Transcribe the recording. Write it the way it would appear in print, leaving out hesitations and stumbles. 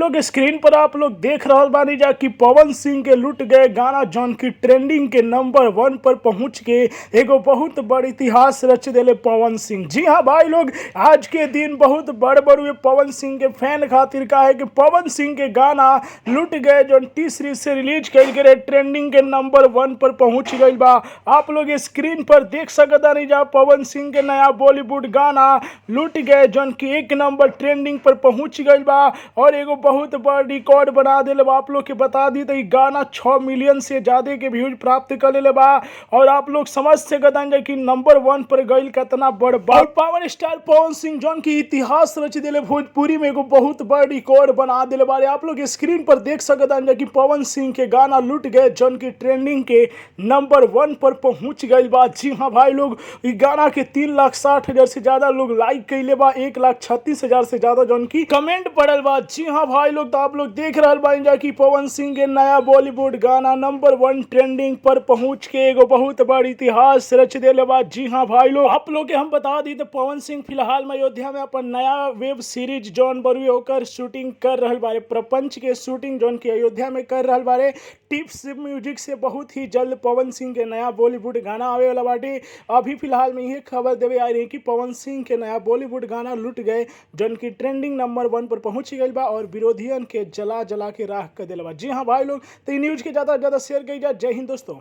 लोग स्क्रीन पर आप लोग देख रहे बानी जा कि पवन सिंह के लुट गए गाना जौन की ट्रेंडिंग के नंबर 1 पर पहुंच के एगो बहुत बड़ इतिहास रच दिले पवन सिंह। जी हाँ भाई लोग, आज के दिन बहुत बड़ हुए पवन सिंह के फैन खातिर का है कि पवन सिंह के गाना लुट गए जौन टी सीरीज से रिलीज कल गए ट्रेंडिंग के नंबर 1 पर पहुंच गई बा। आप लोग स्क्रीन पर देख सकता नहीं जा पवन सिंह के नया बॉलीवुड गाना लुट गए जौन की 1 नंबर ट्रेंडिंग पर पहुंच गई बा और एगो बहुत बड़ रिकॉर्ड बना दिले बा। आप लोग के बता दी तो गाना 6 मिलियन से ज्यादा के व्यूज प्राप्त कर ले बा और आप लोग समझ सकता हैं कि नंबर 1 पर गई कितना बड़ बा। पावर स्टार पवन सिंह जौन की इतिहास रच दिले भोजपुरी में एगो बहुत बड़ रिकॉर्ड बना दिले बारे। आप लोग स्क्रीन पर देख सकता हैं कि पवन सिंह के गाना लुट गए जौन की ट्रेंडिंग के नंबर 1 पर पहुंच गई बा। जी हाँ भाई लोग, इस गाना के 3,60,000 से ज्यादा लोग लाइक कैले बा, 1,36,000 से ज्यादा जौन की कमेंट पड़ल बा। जी हाँ भाई लोग, तो आप लोग देख रहे बानी जा कि पवन सिंह के नया बॉलीवुड गाना नंबर 1 ट्रेंडिंग पर पहुंच के एगो बहुत बड़ इतिहास रच दिले बा। जी हाँ भाई लोग, आप लोग के हम बता दी तो पवन सिंह फिलहाल में अयोध्या में अपन नया वेब सीरीज जौन बरुए होकर शूटिंग कर रहल बारे। प्रपंच के शूटिंग जौन की अयोध्या में कर रहल बारे। टिप्स म्यूजिक से बहुत ही जल्द पवन सिंह के नया बॉलीवुड गाना आवे वाला बाटे। अभी फिलहाल में यह खबर देवे आ रही है कि पवन सिंह के नया बॉलीवुड गाना लुट गए जौन की ट्रेंडिंग नंबर 1 पर पहुंच गई बा और विरोधियन के जला के राख कर दिला बा। जी हाँ भाई लोग, तो न्यूज के ज्यादा से ज्यादा शेयर करिए। जय हिंद दोस्तों।